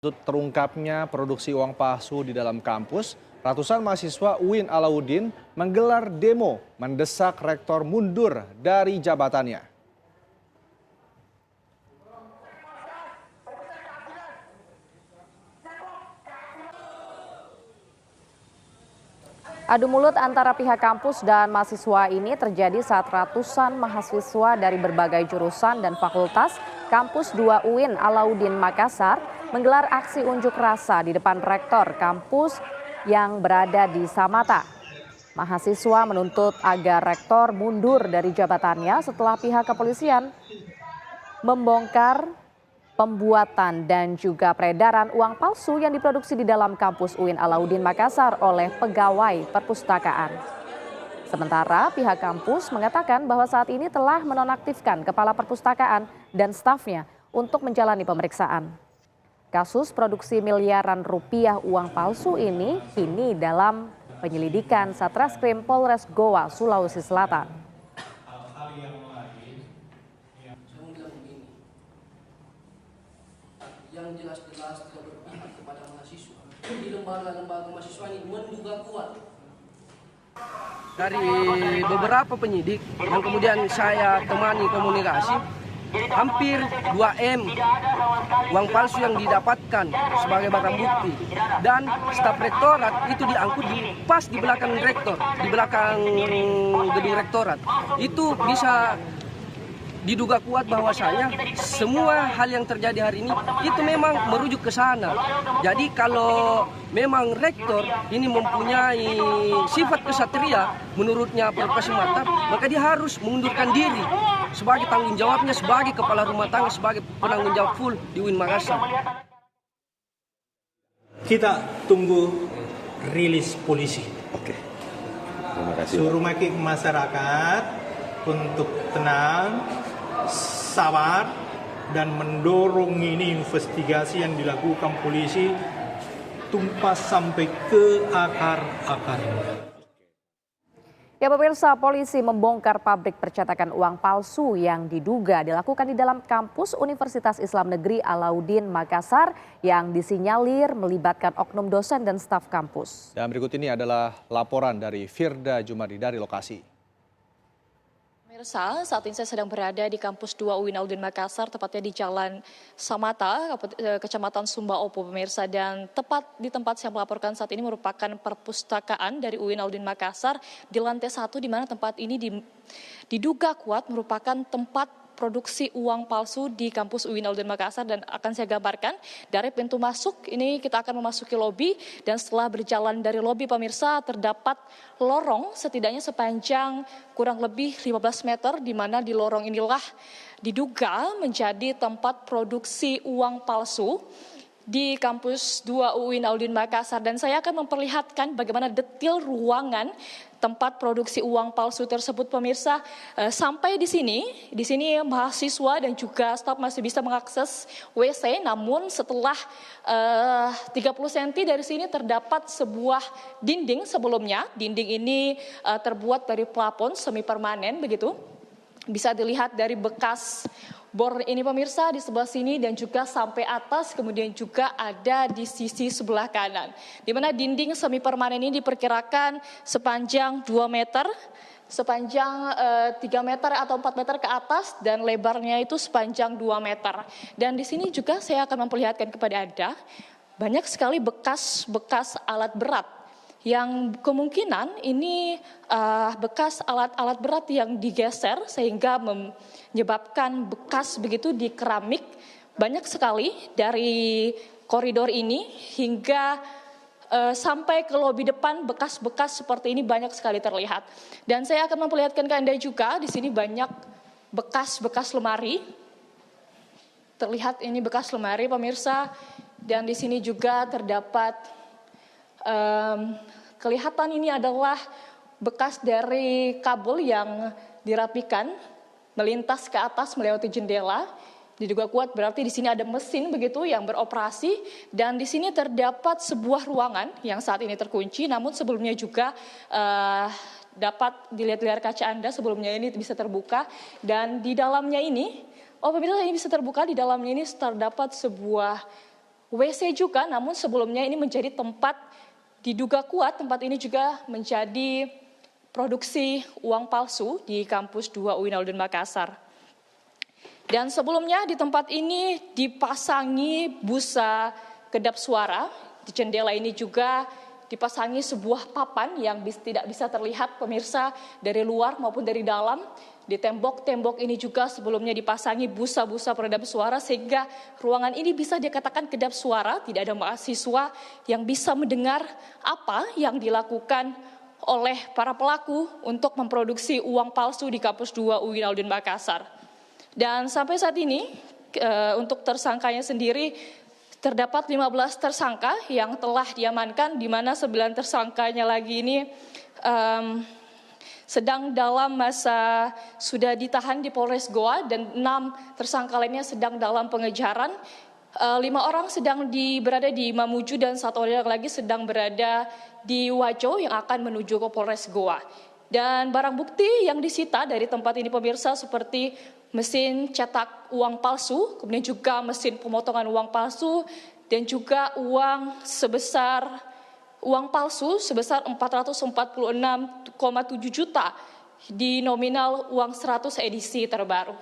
Untuk terungkapnya produksi uang palsu di dalam kampus, ratusan mahasiswa UIN Alauddin menggelar demo mendesak rektor mundur dari jabatannya. Adu mulut antara pihak kampus dan mahasiswa ini terjadi saat ratusan mahasiswa dari berbagai jurusan dan fakultas kampus 2 UIN Alauddin Makassar menggelar aksi unjuk rasa di depan rektor kampus yang berada di Samata. Mahasiswa menuntut agar rektor mundur dari jabatannya setelah pihak kepolisian membongkar pembuatan dan juga peredaran uang palsu yang diproduksi di dalam kampus UIN Alauddin Makassar oleh pegawai perpustakaan. Sementara pihak kampus mengatakan bahwa saat ini telah menonaktifkan kepala perpustakaan dan stafnya untuk menjalani pemeriksaan. Kasus produksi miliaran rupiah uang palsu ini kini dalam penyelidikan Satreskrim Polres Goa, Sulawesi Selatan. Yang jelas-jelas tidak berpihak kepada mahasiswa. Di lembaga-lembaga mahasiswa ini menduga kuat. Dari beberapa penyidik yang kemudian saya temani komunikasi, hampir 2M uang palsu yang didapatkan sebagai barang bukti. Dan staf rektorat itu diangkut pas di belakang rektor, di belakang gedung rektorat. Itu bisa diduga kuat bahwasanya semua hal yang terjadi hari ini itu memang merujuk ke sana. Jadi kalau memang rektor ini mempunyai sifat kesatria menurutnya Profesor Mata, maka dia harus mengundurkan diri sebagai tanggung jawabnya sebagai kepala rumah tangga, sebagai penanggung jawab full di UIN Makassar. Kita tunggu rilis polisi. Oke. Terima kasih. Suruh masyarakat untuk tenang, sabar, dan mendorong ini investigasi yang dilakukan polisi tumpas sampai ke akar-akarnya. Ya pemirsa, polisi membongkar pabrik percetakan uang palsu yang diduga dilakukan di dalam kampus Universitas Islam Negeri Alauddin Makassar yang disinyalir melibatkan oknum dosen dan staf kampus. Dan berikut ini adalah laporan dari Firda Jumadi dari lokasi. Pemirsa, saat ini saya sedang berada di kampus 2 UIN Alauddin Makassar, tepatnya di Jalan Samata, Kecamatan Sumba Opo, pemirsa. Dan tepat di tempat saya melaporkan saat ini merupakan perpustakaan dari UIN Alauddin Makassar di lantai 1, di mana tempat ini diduga kuat merupakan tempat produksi uang palsu di kampus UIN Alauddin Makassar. Dan akan saya gambarkan dari pintu masuk ini kita akan memasuki lobi, dan setelah berjalan dari lobi pemirsa terdapat lorong setidaknya sepanjang kurang lebih 15 meter, di mana di lorong inilah diduga menjadi tempat produksi uang palsu di kampus 2 UIN Alauddin Makassar. Dan saya akan memperlihatkan bagaimana detail ruangan tempat produksi uang palsu tersebut pemirsa. Sampai di sini mahasiswa dan juga staf masih bisa mengakses WC, namun setelah 30 cm dari sini terdapat sebuah dinding sebelumnya. Dinding ini terbuat dari plafon semi permanen begitu. Bisa dilihat dari bekas bor ini pemirsa di sebelah sini dan juga sampai atas, kemudian juga ada di sisi sebelah kanan. Di mana dinding semi permanen ini diperkirakan sepanjang 2 meter, sepanjang 3 meter atau 4 meter ke atas, dan lebarnya itu sepanjang 2 meter. Dan di sini juga saya akan memperlihatkan kepada Anda banyak sekali bekas alat berat yang kemungkinan ini bekas alat-alat berat yang digeser sehingga menyebabkan bekas begitu di keramik. Banyak sekali dari koridor ini hingga sampai ke lobi depan, bekas-bekas seperti ini banyak sekali terlihat. Dan saya akan memperlihatkan ke Anda juga di sini banyak bekas-bekas lemari. Terlihat ini bekas lemari pemirsa, dan di sini juga terdapat kelihatan ini adalah bekas dari kabel yang dirapikan melintas ke atas melewati jendela. Diduga kuat berarti di sini ada mesin begitu yang beroperasi, dan di sini terdapat sebuah ruangan yang saat ini terkunci, namun sebelumnya juga dapat dilihat layar kaca Anda, sebelumnya ini bisa terbuka, dan di dalamnya ini, pemirsa, ini bisa terbuka, di dalamnya ini terdapat sebuah WC juga, namun sebelumnya ini menjadi tempat diduga kuat, tempat ini juga menjadi produksi uang palsu di kampus 2 UIN Alauddin Makassar. Dan sebelumnya di tempat ini dipasangi busa kedap suara, di jendela ini juga dipasangi sebuah papan yang tidak bisa terlihat pemirsa dari luar maupun dari dalam. Di tembok-tembok ini juga sebelumnya dipasangi busa-busa peredam suara sehingga ruangan ini bisa dikatakan kedap suara, tidak ada mahasiswa yang bisa mendengar apa yang dilakukan oleh para pelaku untuk memproduksi uang palsu di kampus 2 UIN Alauddin Makassar. Dan sampai saat ini untuk tersangkanya sendiri terdapat 15 tersangka yang telah diamankan, di mana 9 tersangkanya lagi ini sedang dalam masa sudah ditahan di Polres Goa dan 6 tersangka lainnya sedang dalam pengejaran. 5 orang sedang berada di Mamuju dan 1 orang lagi sedang berada di Wajo yang akan menuju ke Polres Goa. Dan barang bukti yang disita dari tempat ini pemirsa seperti mesin cetak uang palsu, kemudian juga mesin pemotongan uang palsu, dan juga uang palsu sebesar 446,7 juta di nominal uang 100 edisi terbaru.